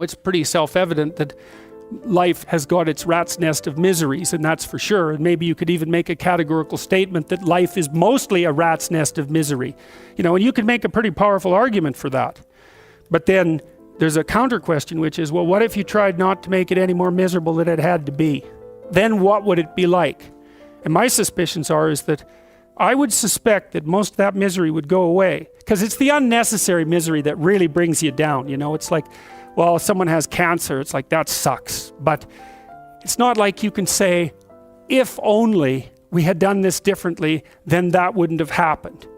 It's pretty self-evident that life has got its rat's nest of miseries, and that's for sure. And maybe you could even make a categorical statement that life is mostly a rat's nest of misery. You know, and you could make a pretty powerful argument for that. But then there's a counter question, which is, well, what if you tried not to make it any more miserable than it had to be? Then what would it be like? And my suspicions is that I would suspect that most of that misery would go away, because it's the unnecessary misery that really brings you down. You know, it's like, well, if someone has cancer, it's like, that sucks. But it's not like you can say, if only we had done this differently, then that wouldn't have happened.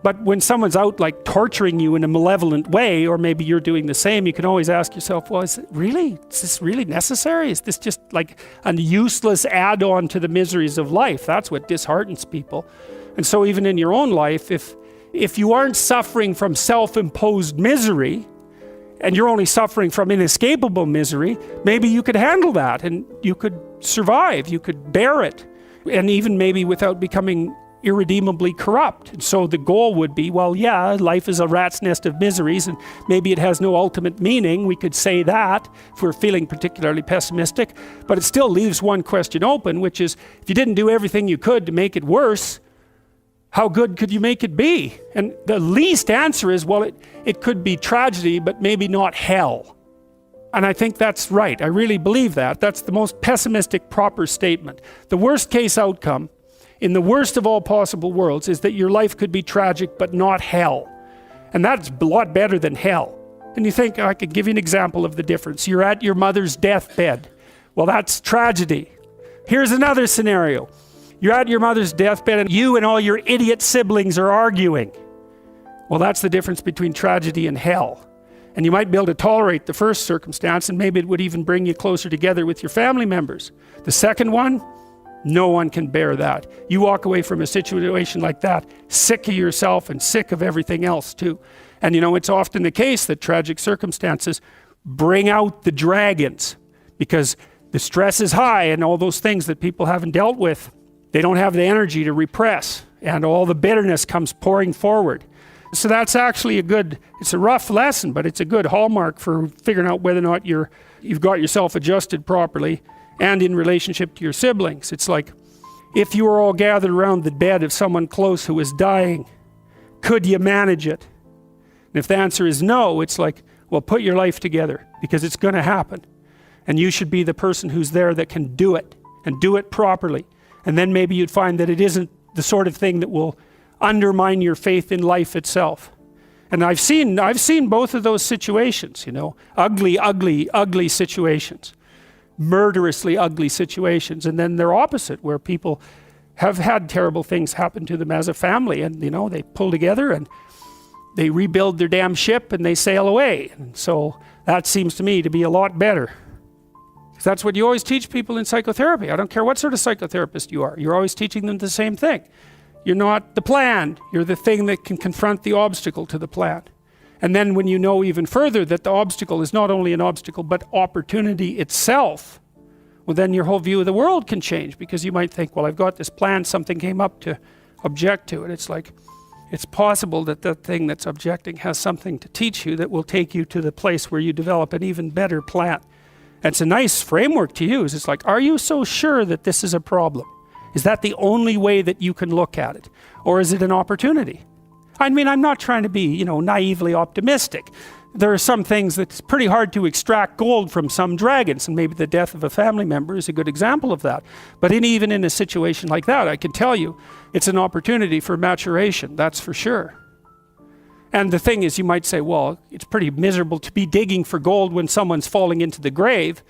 But when someone's out like torturing you in a malevolent way, or maybe you're doing the same, you can always ask yourself, well, is this really necessary? Is this just like a useless add-on to the miseries of life? That's what disheartens people. And so even in your own life, if you aren't suffering from self-imposed misery, and you're only suffering from inescapable misery, maybe you could handle that and you could survive, you could bear it, and even maybe without becoming irredeemably corrupt. And so the goal would be, well, yeah, life is a rat's nest of miseries and maybe it has no ultimate meaning. We could say that if we're feeling particularly pessimistic, but it still leaves one question open, which is, if you didn't do everything you could to make it worse, how good could you make it be? And the least answer is, well, it could be tragedy, but maybe not hell. And I think that's right. I really believe that. That's the most pessimistic, proper statement. The worst case outcome, in the worst of all possible worlds, is that your life could be tragic, but not hell. And that's a lot better than hell. And you think, I could give you an example of the difference. You're at your mother's deathbed. Well, that's tragedy. Here's another scenario. You're at your mother's deathbed and you and all your idiot siblings are arguing. Well, that's the difference between tragedy and hell. And you might be able to tolerate the first circumstance, and maybe it would even bring you closer together with your family members. The second one, no one can bear that. You walk away from a situation like that, sick of yourself and sick of everything else too. And you know, it's often the case that tragic circumstances bring out the dragons, because the stress is high and all those things that people haven't dealt with, they don't have the energy to repress, and all the bitterness comes pouring forward. So that's actually it's a rough lesson, but it's a good hallmark for figuring out whether or not you've got yourself adjusted properly and in relationship to your siblings. It's like, if you were all gathered around the bed of someone close who is dying, could you manage it? And if the answer is no, it's like, well, put your life together, because it's going to happen. And you should be the person who's there that can do it, and do it properly. And then maybe you'd find that it isn't the sort of thing that will undermine your faith in life itself. And I've seen both of those situations, you know, ugly, ugly, ugly situations, murderously ugly situations. And then they're opposite, where people have had terrible things happen to them as a family, and you know, they pull together and they rebuild their damn ship and they sail away. And so that seems to me to be a lot better. That's what you always teach people in psychotherapy. I don't care what sort of psychotherapist you are. You're always teaching them the same thing. You're not the plan. You're the thing that can confront the obstacle to the plan. And then when you know even further that the obstacle is not only an obstacle, but opportunity itself, well, then your whole view of the world can change, because you might think, well, I've got this plan, something came up to object to it. It's like, it's possible that the thing that's objecting has something to teach you that will take you to the place where you develop an even better plan. It's a nice framework to use. It's like, are you so sure that this is a problem? Is that the only way that you can look at it? Or is it an opportunity? I mean, I'm not trying to be, you know, naively optimistic. There are some things that's pretty hard to extract gold from some dragons, and maybe the death of a family member is a good example of that. But even in a situation like that, I can tell you, it's an opportunity for maturation, that's for sure. And the thing is, you might say, well, it's pretty miserable to be digging for gold when someone's falling into the grave.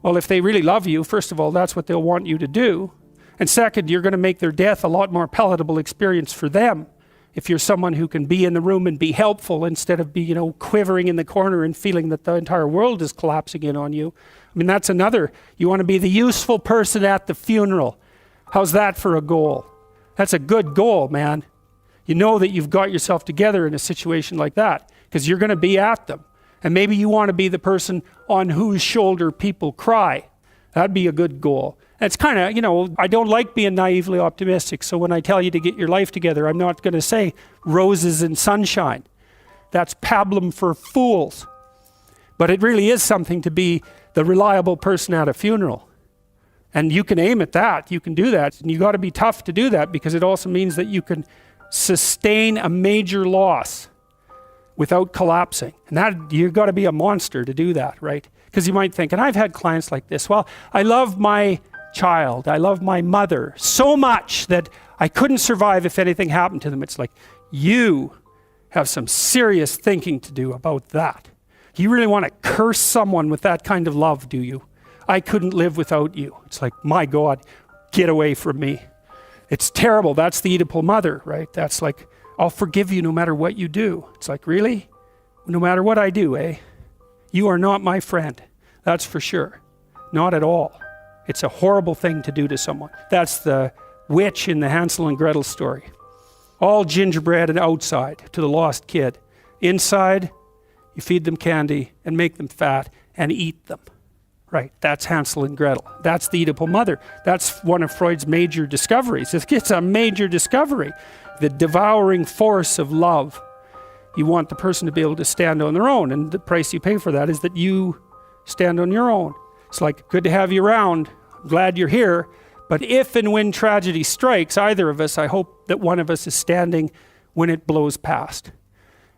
Well, if they really love you, first of all, that's what they'll want you to do. And second, you're going to make their death a lot more palatable experience for them, if you're someone who can be in the room and be helpful instead of be, you know, quivering in the corner and feeling that the entire world is collapsing in on you. I mean, that's another, you want to be the useful person at the funeral. How's that for a goal? That's a good goal, man. You know that you've got yourself together in a situation like that, because you're going to be at them. And maybe you want to be the person on whose shoulder people cry. That'd be a good goal. And it's kind of, you know, I don't like being naively optimistic. So when I tell you to get your life together, I'm not going to say roses and sunshine. That's pablum for fools. But it really is something to be the reliable person at a funeral. And you can aim at that, you can do that. And you got to be tough to do that, because it also means that you can sustain a major loss without collapsing. And that, you've got to be a monster to do that, right? Because you might think, and I've had clients like this, well, I love my child, I love my mother so much that I couldn't survive if anything happened to them. It's like, you have some serious thinking to do about that. Do you really want to curse someone with that kind of love, do you? I couldn't live without you. It's like, my God, get away from me. It's terrible. That's the Oedipal mother, right? That's like, I'll forgive you no matter what you do. It's like, really? No matter what I do, eh? You are not my friend. That's for sure. Not at all. It's a horrible thing to do to someone. That's the witch in the Hansel and Gretel story. All gingerbread and outside to the lost kid. Inside, you feed them candy and make them fat and eat them. Right, that's Hansel and Gretel. That's the Oedipal mother. That's one of Freud's major discoveries. It's a major discovery. The devouring force of love. You want the person to be able to stand on their own, and the price you pay for that is that you stand on your own. It's like, good to have you around. I'm glad you're here. But if and when tragedy strikes either of us, I hope that one of us is standing when it blows past.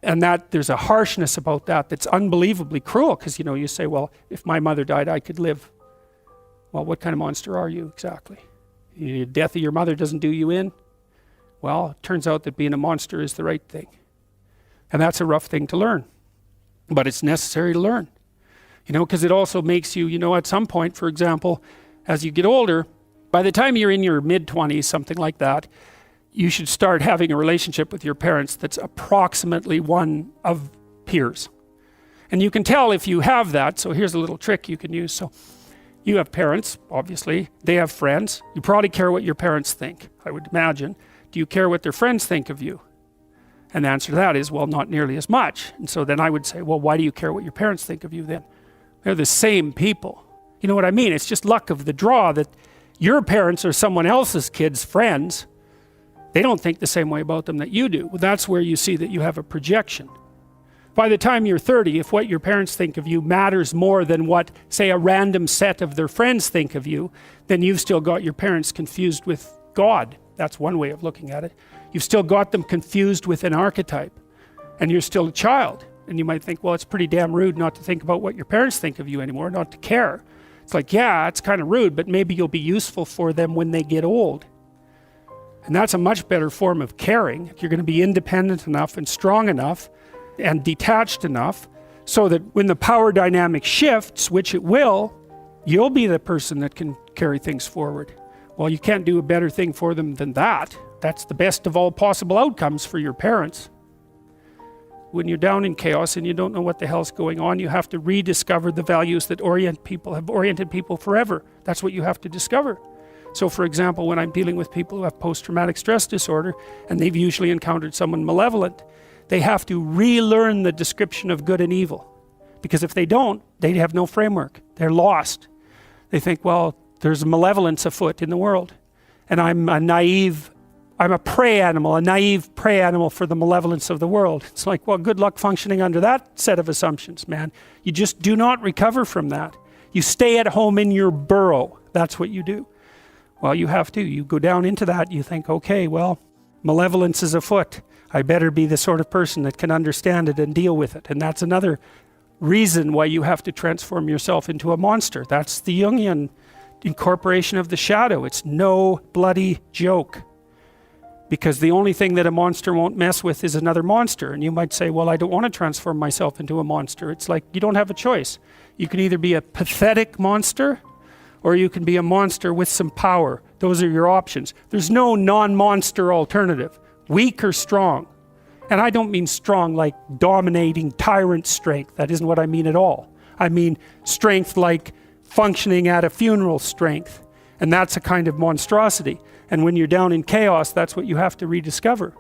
And that there's a harshness about that that's unbelievably cruel, because you say, well, if my mother died, I could live. Well, what kind of monster are you exactly? The death of your mother doesn't do you in? Well, it turns out that being a monster is the right thing. And that's a rough thing to learn. But it's necessary to learn. Because it also makes you, at some point, for example, as you get older, by the time you're in your mid-20s, something like that, you should start having a relationship with your parents that's approximately one of peers. And you can tell if you have that, so here's a little trick you can use. So you have parents, obviously, they have friends. You probably care what your parents think, I would imagine. Do you care what their friends think of you? And the answer to that is, well, not nearly as much. And so then I would say, well, why do you care what your parents think of you then? They're the same people. You know what I mean? It's just luck of the draw that your parents are someone else's kids' friends. They don't think the same way about them that you do. Well, that's where you see that you have a projection. By the time you're 30, if what your parents think of you matters more than what, say, a random set of their friends think of you, then you've still got your parents confused with God. That's one way of looking at it. You've still got them confused with an archetype, and you're still a child. And you might think, well, it's pretty damn rude not to think about what your parents think of you anymore, not to care. It's like, yeah, it's kind of rude, but maybe you'll be useful for them when they get old. And that's a much better form of caring. You're going to be independent enough and strong enough and detached enough so that when the power dynamic shifts, which it will, you'll be the person that can carry things forward. Well, you can't do a better thing for them than that. That's the best of all possible outcomes for your parents. When you're down in chaos and you don't know what the hell's going on, you have to rediscover the values that have oriented people forever. That's what you have to discover. So for example, when I'm dealing with people who have post-traumatic stress disorder, and they've usually encountered someone malevolent, they have to relearn the description of good and evil. Because if they don't, they have no framework. They're lost. They think, well, there's malevolence afoot in the world. And I'm a prey animal, a naive prey animal for the malevolence of the world. It's like, well, good luck functioning under that set of assumptions, man. You just do not recover from that. You stay at home in your burrow. That's what you do. Well, you have to. You go down into that, you think, okay, well, malevolence is afoot. I better be the sort of person that can understand it and deal with it. And that's another reason why you have to transform yourself into a monster. That's the Jungian incorporation of the shadow. It's no bloody joke. Because the only thing that a monster won't mess with is another monster. And you might say, well, I don't want to transform myself into a monster. It's like, you don't have a choice. You can either be a pathetic monster, or you can be a monster with some power. Those are your options. There's no non-monster alternative. Weak or strong. And I don't mean strong like dominating tyrant strength. That isn't what I mean at all. I mean strength like functioning at a funeral strength. And that's a kind of monstrosity. And when you're down in chaos, that's what you have to rediscover.